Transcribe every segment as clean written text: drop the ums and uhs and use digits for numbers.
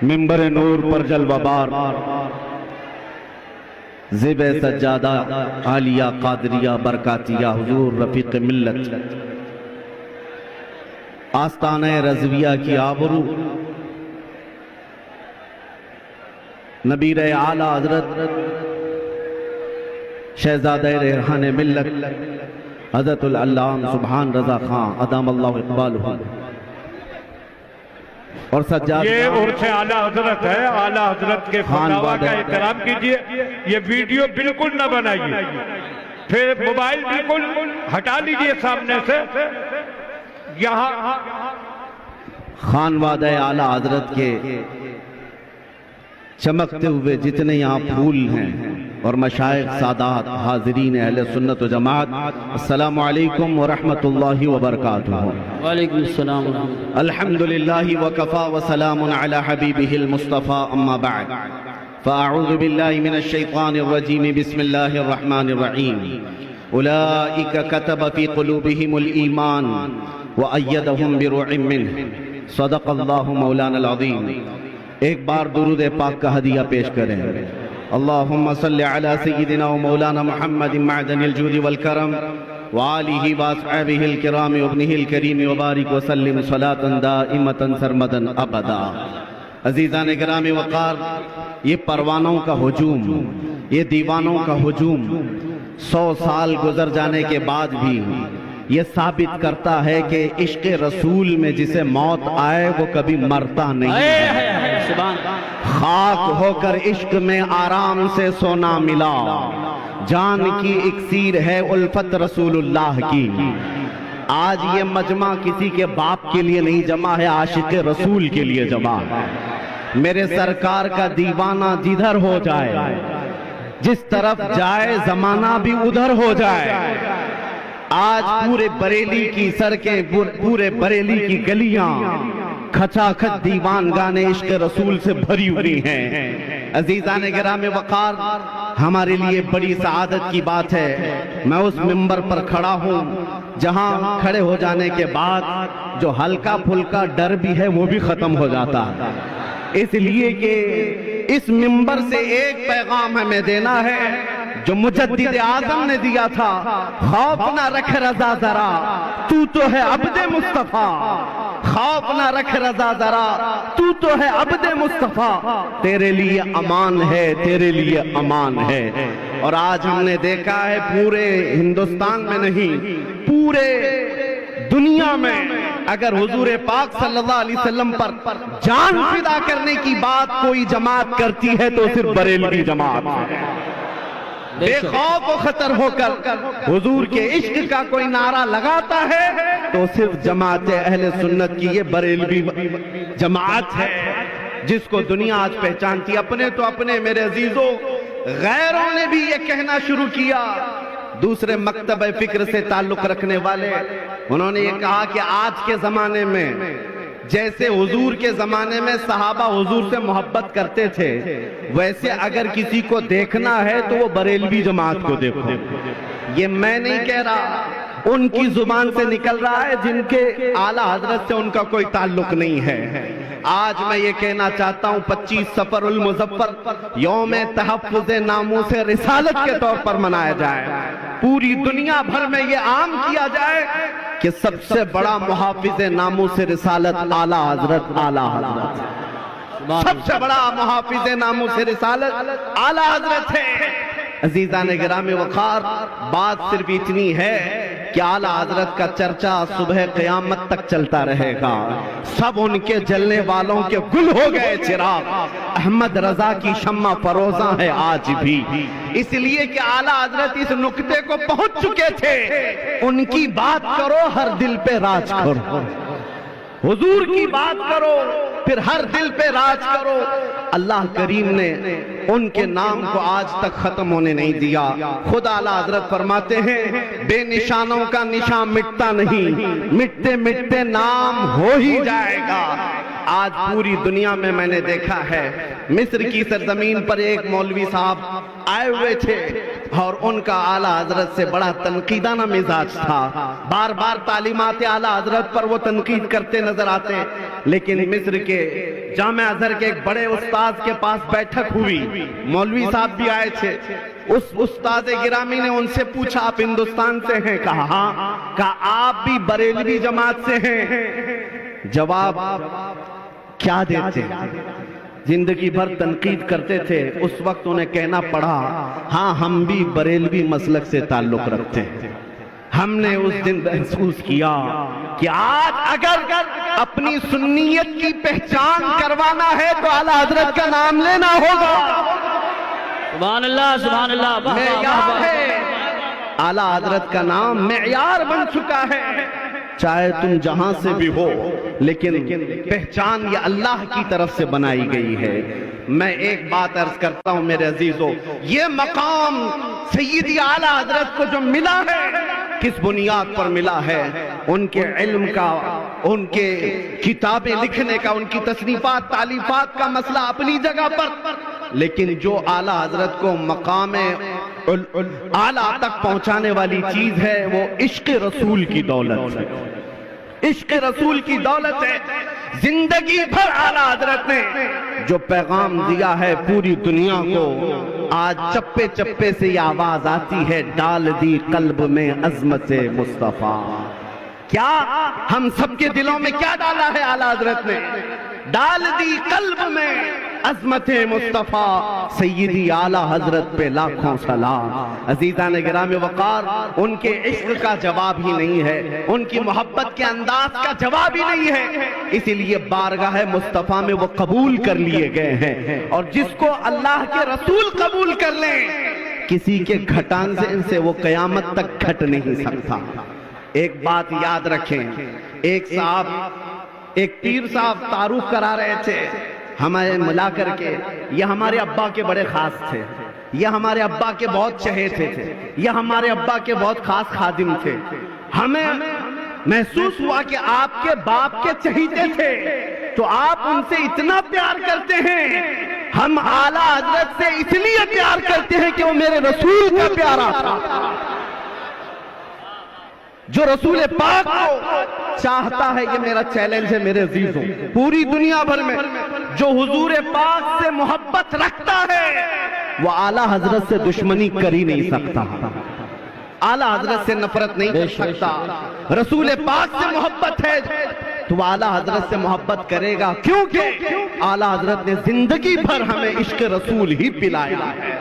منبر نور پر جلوہ بار زیب سجادہ عالیہ قادریہ برکاتیہ حضور رفیق ملت آستانہ رضویہ کی آبرو نبیر اعلیٰ حضرت شہزادہ ریحان ملت حضرت العلام سبحان رضا خان ادام اللہ اقبالہ اور سجاد یہ عرص اعلیٰ حضرت ہے، اعلیٰ حضرت کے فتاویٰ کا احترام کیجئے۔ یہ ویڈیو بالکل نہ بنائیے، پھر موبائل بالکل ہٹا لیجئے سامنے سے۔ یہاں خانوادہ اعلیٰ حضرت کے چمکتے ہوئے جتنے یہاں پھول ہیں اور مشائخ سادات حاضرین اہل سنت و جماعت، السلام علیکم ورحمت اللہ وبرکاتہ۔ وعلیکم السلام الحمدللہ وکفا وسلام علی حبیبہ المصطفیٰ اما بعد فاعوذ باللہ من الشیطان الرجیم بسم اللہ الرحمن الرحیم اولئک کتب فی قلوبہم الایمان وأیدہم بروح منہ صدق اللہ مولانا العظیم۔ ایک بار درود پاک کا ہدیہ پیش کریں۔ اللہم صلی علی سیدنا و مولانا محمد معدن الجود والکرم وآلہ واصحابہ الکرام وابنہ الکریم وبارک وسلم صلاة دائمتا سرمدا ابدا۔ عزیزان گرامی وقار، یہ پروانوں کا ہجوم، یہ دیوانوں کا ہجوم 100 سال گزر جانے کے بعد بھی یہ ثابت کرتا ہے کہ عشق رسول میں جسے موت آئے وہ کبھی مرتا نہیں ہے۔ خاک ہو کر عشق میں آرام سے سونا ملا، جان کی اکسیر ہے الفت رسول اللہ کی۔ آج یہ مجمع کسی کے باپ کے لیے نہیں جمع ہے، عاشق رسول کے لیے جمع ہے۔ میرے سرکار کا دیوانہ جدھر ہو جائے، جس طرف جائے زمانہ بھی ادھر ہو جائے۔ آج پورے بریلی کی سڑکیں، پورے بریلی کی گلیاں کھچا کھچ دیوان گانے عشق رسول سے بھری ہوئی ہیں۔ عزیزان گرامی وقار، ہمارے لیے بڑی سعادت کی بات ہے میں اس منبر پر کھڑا ہوں جہاں کھڑے ہو جانے کے بعد جو ہلکا پھلکا ڈر بھی ہے وہ بھی ختم ہو جاتا ہے، اس لیے کہ اس منبر سے ایک پیغام ہمیں دینا ہے جو مجدد اعظم نے دیا تھا، خوف نہ رکھ رضا ذرا تو ہے عبد مصطفیٰ، خوف نہ رکھ رضا ذرا تو ہے عبد مصطفیٰ، تیرے لیے امان ہے، تیرے لیے امان ہے۔ اور آج ہم نے دیکھا ہے پورے ہندوستان میں نہیں، پورے دنیا میں اگر حضور پاک صلی اللہ علیہ وسلم پر جان فدا کرنے کی بات کوئی جماعت کرتی ہے تو صرف بریلوی جماعت ہے۔ بے خوف و خطر ہو کر حضور کے عشق کا کوئی نعرہ لگاتا ہے تو صرف جماعت اہل سنت کی یہ بریلوی جماعت ہے جس کو دنیا آج پہچانتی۔ اپنے تو اپنے میرے عزیزوں، غیروں نے بھی یہ کہنا شروع کیا، دوسرے مکتب فکر سے تعلق رکھنے والے، انہوں نے یہ کہا کہ آج کے زمانے میں جیسے حضور کے زمانے میں صحابہ حضور سے محبت کرتے تھے، ویسے اگر کسی کو دیکھنا ہے تو وہ بریلوی جماعت کو دیکھو۔ یہ میں نہیں کہہ رہا، ان کی زبان سے نکل رہا ہے جن کے اعلیٰ حضرت سے ان کا کوئی تعلق نہیں ہے۔ آج میں یہ کہنا چاہتا ہوں 25 صفر المظفر یوم تحفظ ناموس رسالت کے طور پر منایا جائے، پوری دنیا بھر میں یہ عام کیا جائے کہ سب سے بڑا محافظ ناموس رسالت اعلیٰ حضرت، اعلیٰ حضرت سب سے بڑا محافظ ناموس رسالت اعلیٰ حضرت ہے۔ عزیزان گرامی وقار، بات صرف اتنی ہے کہ اعلیٰ حضرت کا چرچا صبح قیامت تک چلتا رہے گا۔ سب ان کے جلنے والوں کے گل ہو گئے چراغ، احمد رضا کی شمع فروزاں ہے آج بھی، اس لیے کہ اعلیٰ حضرت اس نقطے کو پہنچ چکے تھے، ان کی بات کرو ہر دل پہ راج کرو، حضور کی بات کرو پھر ہر دل پہ راج کرو۔ اللہ کریم نے ان کے نام کو آج تک ختم ہونے نہیں دیا۔ خود اعلیٰ حضرت فرماتے ہیں بے نشانوں کا نشان مٹتا نہیں، مٹتے مٹتے نام ہو ہی جائے گا۔ آج پوری دنیا میں میں نے دیکھا ہے، مصر کی سرزمین پر ایک مولوی صاحب آئے ہوئے تھے، اور ان کا اعلیٰ حضرت سے بڑا تنقیدانہ مزاج تھا، بار بار تعلیمات اعلیٰ حضرت پر وہ تنقید کرتے نظر آتے، لیکن مصر کے جامعہ ازہر کے ایک بڑے استاد کے پاس بیٹھک ہوئی، مولوی صاحب بھی آئے تھے، اس استاد گرامی نے ان سے پوچھا آپ ہندوستان سے ہیں؟ کہا ہاں۔ کہا آپ بھی بریلوی جماعت سے ہیں؟ جواب کیا دیتے؟ زندگی بھر تنقید کرتے تھے، اس وقت انہیں کہنا پڑا ہاں ہم بھی بریلوی مسلک سے تعلق رکھتے ہیں۔ ہم نے اس دن محسوس کیا کہ آج اگر اپنی سنیت کی پہچان کروانا ہے تو اعلیٰ حضرت کا نام لینا ہوگا۔ سبحان اللہ سبحان اللہ، معیار ہے، اعلیٰ حضرت کا نام معیار بن چکا ہے، چاہے تم جہاں سے بھی ہو، لیکن پہچان یہ اللہ کی طرف سے بنائی گئی ہے۔ میں ایک بات عرض کرتا ہوں میرے عزیزو، یہ مقام سیدی اعلیٰ حضرت کو جو ملا ہے کس بنیاد پر ملا ہے؟ ان کے علم کا، ان کے کتابیں لکھنے کا، ان کی تصنیفات تالیفات کا مسئلہ اپنی جگہ پر، لیکن جو اعلیٰ حضرت کو مقام اعلیٰ تک پہنچانے والی چیز ہے وہ عشق رسول کی دولت ہے، عشق رسول کی دولت ہے۔ زندگی بھر اعلیٰ حضرت نے جو پیغام دیا ہے پوری دنیا کو، آج چپے چپے سے یہ آواز آتی ہے، ڈال دی قلب میں عظمت مصطفیٰ۔ کیا ہم سب کے دلوں میں کیا ڈالا ہے اعلیٰ حضرت نے؟ ڈال دی قلب میں عظمت مصطفیٰ، سیدی اعلیٰ حضرت پہ لاکھوں سلام۔ عزیزان گرامی وقار، ان کے عشق کا جواب ہی نہیں ہے، ان کی محبت کے انداز کا جواب ہی نہیں ہے، اسی لیے بارگاہ مصطفیٰ میں وہ قبول کر لیے گئے ہیں، اور جس کو اللہ کے رسول قبول کر لیں کسی کے گھٹان سے وہ قیامت تک گھٹ نہیں سکتا۔ ایک بات یاد رکھیں، ایک پیر صاحب تعارف کرا رہے تھے ہمیں ملا کر کے، یہ ہمارے ابا کے بڑے خاص تھے، یہ ہمارے ابا کے بہت چہیتے تھے، یہ ہمارے ابا کے بہت خاص خادم تھے۔ ہمیں محسوس ہوا کہ آپ کے باپ کے چہیتے تھے تو آپ ان سے اتنا پیار کرتے ہیں، ہم اعلیٰ حضرت سے اس لیے پیار کرتے ہیں کہ وہ میرے رسول کا پیارا تھا، جو رسول پاک کو چاہتا ہے۔ یہ میرا چیلنج ہے میرے عزیزوں، پوری دنیا بھر میں جو حضور پاک سے محبت رکھتا ہے وہ اعلیٰ حضرت سے دشمنی کر ہی نہیں سکتا، اعلیٰ حضرت سے نفرت نہیں کر سکتا۔ رسول پاک سے محبت ہے تو وہ اعلیٰ حضرت سے محبت کرے گا، کیونکہ اعلیٰ حضرت نے زندگی بھر ہمیں عشق رسول ہی پلایا ہے۔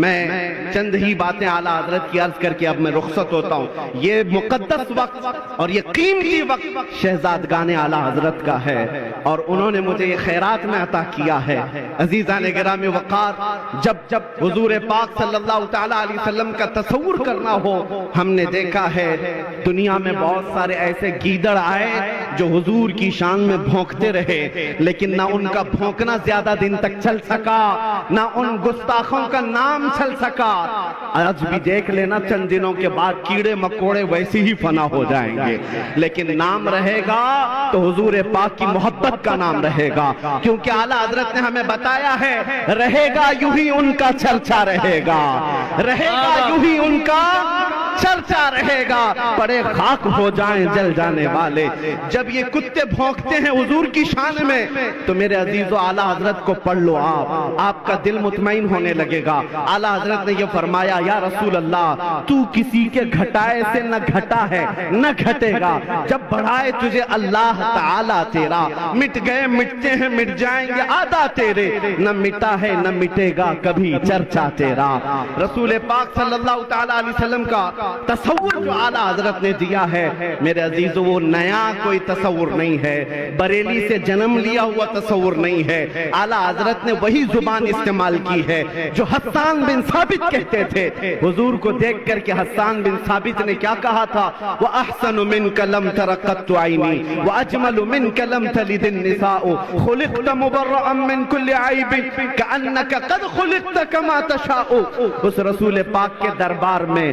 میں چند ہی باتیں اعلیٰ حضرت کی عرض کر کے اب میں رخصت ہوتا ہوں۔ یہ مقدس وقت اور یہ قیمتی وقت شہزادگان اعلیٰ حضرت کا ہے، اور انہوں نے مجھے یہ خیرات میں عطا کیا ہے۔ عزیزان گرامی وقار، جب حضور پاک صلی اللہ تعالیٰ علیہ وسلم کا تصور کرنا ہو، ہم نے دیکھا ہے دنیا میں بہت سارے ایسے گیدڑ آئے جو حضور کی شان میں بھونکتے رہے، لیکن نہ ان کا بھونکنا زیادہ دن تک چل سکا، نہ ان گستاخوں کا نام چل سکا۔ آج بھی دیکھ لینا چند دنوں کے بعد کیڑے مکوڑے ویسے ہی فنا ہو جائیں گے، لیکن نام رہے گا تو حضور پاک کی محبت کا نام رہے گا، کیونکہ اعلیٰ حضرت نے ہمیں بتایا ہے رہے گا یوں ہی ان کا چرچا رہے گا، رہے گا یوں ہی ان کا چرچا رہے گا، پڑے خاک ہو جائیں جل جانے والے۔ جب یہ کتے بھونکتے ہیں حضور کی شان میں تو میرے عزیزو اعلیٰ حضرت کو پڑھ لو، آپ کا دل مطمئن ہونے لگے گا۔ اعلیٰ حضرت نے یہ فرمایا، یا رسول اللہ تو کسی کے گھٹائے سے نہ گھٹا ہے نہ گھٹے گا، جب بڑھائے تجھے اللہ تعالیٰ تیرا، مٹ گئے مٹتے ہیں مٹ جائیں گے آدھا تیرے، نہ مٹا ہے نہ مٹے گا کبھی چرچا تیرا۔ رسول پاک صلی اللہ تعالیٰ علیہ وسلم کا تصور جو اعلیٰ حضرت نے دیا ہے میرے عزیزو وہ نیا کوئی تصور نہیں ہے، بریلی سے جنم لیا ہوا تصور نہیں ہے۔ اعلیٰ حضرت نے وہی زبان استعمال کی ہے جو حسان بن ثابت کہتے تھے، حضور کو دیکھ کر کے حسان بن ثابت نے کیا کہا تھا؟ وَأَحْسَنُ مِنْكَ لَمْ تَرَ قَطُّ عَيْنِي وَأَجْمَلُ مِنْكَ لَمْ تَلِدِ النِّسَاءُ خُلِقْتَ مُبَرَّأً مِنْ كُلِّ عَيْبٍ كَأَنَّكَ قَدْ خُلِقْتَ كَمَا تَشَاءُ۔ اس رسول پاک کے دربار میں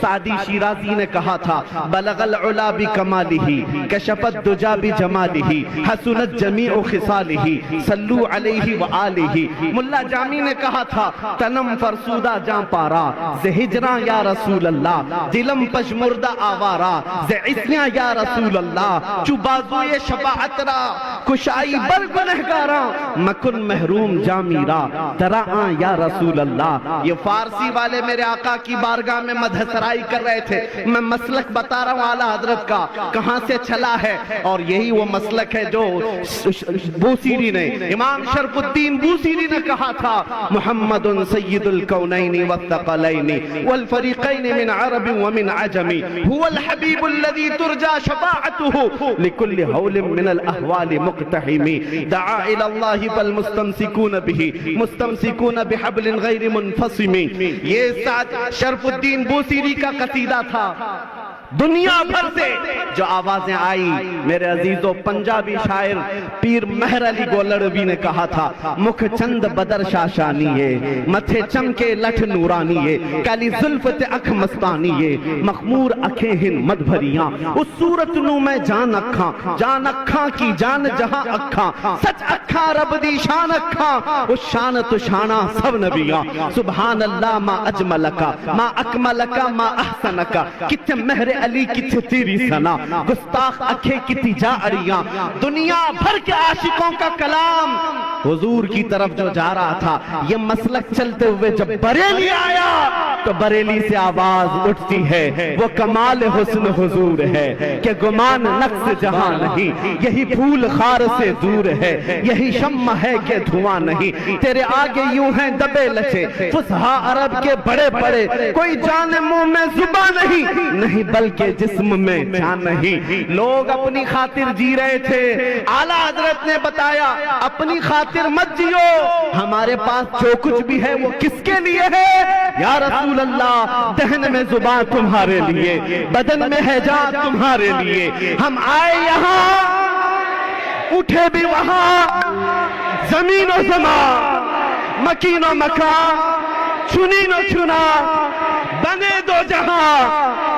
سعدی شیرازی نے کہا تھا بلغ العلا بکمالہ کشف الدجا بجمالہ حسنت جمیع خصالہ صلو علیہ وآلہ. ملا جامی نے کہا تھا تنم فرسودہ جان پارا زہجراں یا رسول اللہ دلم پشمردہ آوارا زعسیاں یا رسول اللہ چو بازوی شفاعت را کشائی بل گنہگاراں مکن محروم جامیرا تراں یا رسول اللہ. یہ فارسی والے میرے آقا کی بارگاہ میں مدح سرائی کر رہے تھے. میں مسلک بتا رہا ہوں اعلیٰ حضرت کا کہاں سے چلا ہے، اور یہی وہ مسلک ہے جو بوسیری نے، امام شرف الدین بوسیری نے کہا تھا محمد سید الکونین والثقلین والفریقین من عرب ومن عجم هو الحبیب الذي ترجى شفاعته لكل حول من الاحوال مقتحم دعا الى الله فالمستمسكون به مستمسكون بحبل غیر منفصم. یہ ساتھ شرف الدین بوسیری کا قصیدہ تھا. دنیا بھر سے جو آوازیں آئی، میرے عزیزو پنجابی شاعر پیر مہر علی گولڑوی نے کہا تھا مکھ چند بدر شاشانی ہے متھے چمکے لٹھ نورانی ہے کالی زلفت اکھ مستانی ہے مخمور اکھیں ہن مد بھریاں اس صورت نو میں جان اکھاں کی جان جہاں اکھاں سچ اکھاں رب دی شان اکھاں اس شان تو شانہ سب نبیاں سبحان اللہ ما اجملکا ما اکملکا ما احسنکا کتنے مہر علی کتھے تیری سنا گستاخ اکھے کتی جا اڑیاں. دنیا بھر کے عاشقوں کا کلام حضور کی طرف جو جا رہا تھا. یہ مسلک چلتے ہوئے جب بریلی آیا تو بریلی سے آواز اٹھتی ہے وہ کمال حسن حضور ہے کہ گمان نقص جہاں نہیں یہی پھول خار سے دور ہے یہی شمع ہے کہ دھواں نہیں تیرے آگے یوں ہیں دبے لچے فصحا عرب کے بڑے بڑے کوئی جان منہ میں زباں نہیں بلکہ جسم میں جان نہیں. لوگ اپنی خاطر جی رہے تھے. اعلیٰ حضرت نے بتایا اپنی خاطر مت جیو، ہمارے پاس جو کچھ بھی ہے وہ کس کے لیے ہے یا رسول اللہ. دہن میں زباں تمہارے لیے، بدن میں ہے جان تمہارے لیے. ہم آئے یہاں اٹھے بھی وہاں، زمین و زمان مکین و مکان چنین و چنا بنے دو جہاں.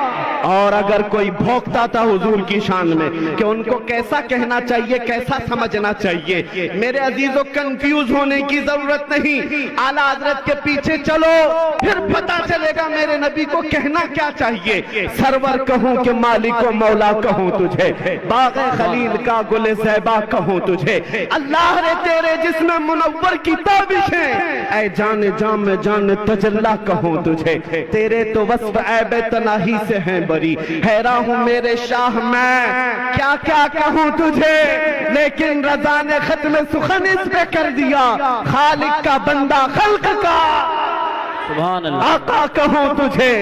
اور اگر کوئی بھوکتا تھا حضور کی شان میں کہ ان کو کیسا کہنا چاہیے کیسا سمجھنا چاہیے، میرے عزیزوں کنفیوز ہونے کی ضرورت نہیں. اعلیٰ حضرت کے پیچھے چلو پھر پتا چلے گا میرے نبی کو کہنا کیا چاہیے. سرور کہوں کہ مالک و مولا کہوں تجھے، باغ خلیل کا گل زیبا کہوں تجھے، اللہ نے تیرے جسم منور کی تابشیں اے جان جام جان تجلا کہوں تجھے. تیرے تو وصف عیب تناہی سے ہیں بری، حیران ہوں میرے شاہ میں کیا کیا کہوں تجھے. لیکن رضا نے ختم سخن اس پہ کر دیا، خالق کا بندہ خلق کا سبحان اللہ. آقا کہوں تجھے.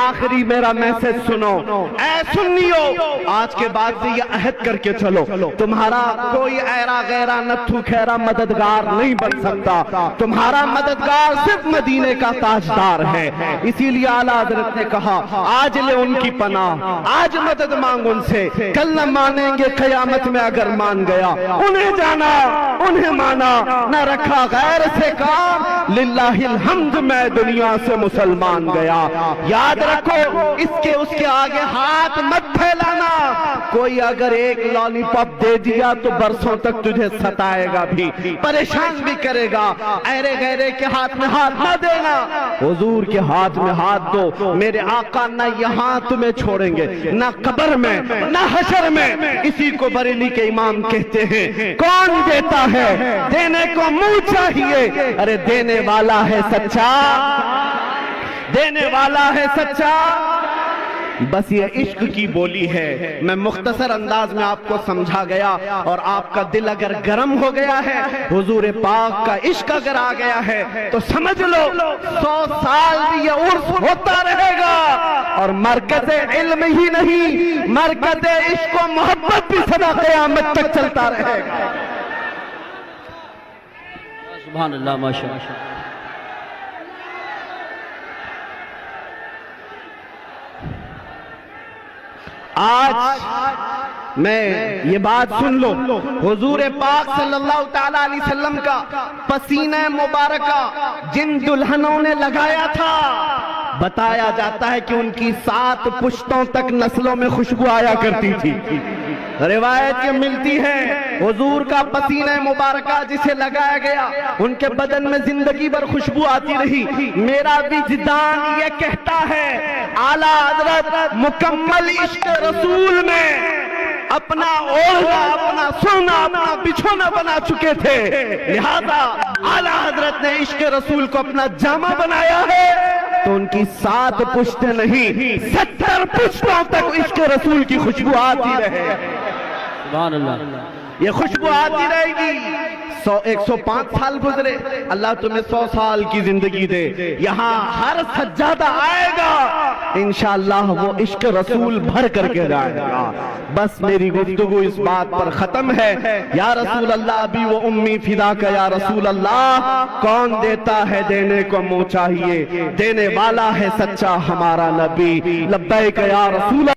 آخری میرا میسج سنو اے سنیو، آج کے بعد سے یہ عہد کر کے چلو تمہارا کوئی ایرا غیرہ نتھو خیرہ مددگار نہیں بن سکتا. تمہارا مددگار صرف مدینے کا تاجدار ہے. اسی لیے اعلیٰ حضرت نے کہا آج لے ان کی پناہ، آج مدد مانگ ان سے، کل نہ مانیں گے قیامت میں اگر مان گیا. انہیں جانا انہیں مانا، نہ رکھا غیر سے کام، للہ الحمد میں دنیا سے مسلمان گیا. یاد رکھو اس کے آگے ہاتھ مت پھیلانا. کوئی اگر ایک لالی پاپ دے دیا تو برسوں تک تجھے ستائے گا بھی، پریشان بھی کرے گا. ایرے غیرے کے ہاتھ میں ہاتھ نہ دینا، حضور کے ہاتھ میں ہاتھ دو. میرے آقا نہ یہاں تمہیں چھوڑیں گے، نہ قبر میں نہ حشر میں. اسی کو بریلی کے امام کہتے ہیں کون دیتا ہے دینے کو منہ چاہیے. ارے دینے والا ہے سچا، دینے والا ہے سچا. بس یہ عشق کی بولی ہے. میں مختصر انداز میں آپ کو سمجھا گیا، اور آپ کا دل اگر گرم ہو گیا ہے، حضور پاک کا عشق اگر آ گیا ہے تو سمجھ لو 100 سال بھی یہ عرس ہوتا رہے گا. اور مرکز علم ہی نہیں، مرکز عشق و محبت بھی سدا قیامت تک چلتا رہے گا. سبحان اللہ ماشاءاللہ. آج میں یہ بات سن لو، حضور پاک صلی اللہ تعالیٰ علیہ وسلم کا پسینہ مبارکہ جن دلہنوں نے لگایا تھا بتایا جاتا ہے کہ ان کی 7 پشتوں تک نسلوں میں خوشبو آیا کرتی تھی۔ روایت یہ ملتی ہے حضور کا پسینہ مبارکہ جسے لگایا گیا ان کے بدن میں زندگی بھر خوشبو آتی رہی۔ میرا وجدان یہ کہتا ہے اعلیٰ حضرت مکمل عشق رسول میں اپنا اوڑھنا، اپنا سونا، اپنا بچھونا بنا چکے تھے، لہذا اعلیٰ حضرت نے عشق رسول کو اپنا جامہ بنایا ہے تو ان کی 7 پشتیں نہیں 70 پشتوں تک عشق رسول کی خوشبو آتی رہے۔ سبحان اللہ۔ یہ خوشبو آتی رہے گی۔ 105 سال گزرے، اللہ تمہیں 100 سال کی زندگی دے، یہاں ہر سجادہ آئے گا انشاءاللہ وہ عشق رسول بھر کر کے جائے گا۔ بس میری گفتگو اس بات پر ختم ہے، یا رسول اللہ ابی و امی فدا کا یا رسول اللہ، کون دیتا ہے دینے کو منہ چاہیے، دینے والا ہے سچا ہمارا نبی، لبیک یا رسول اللہ۔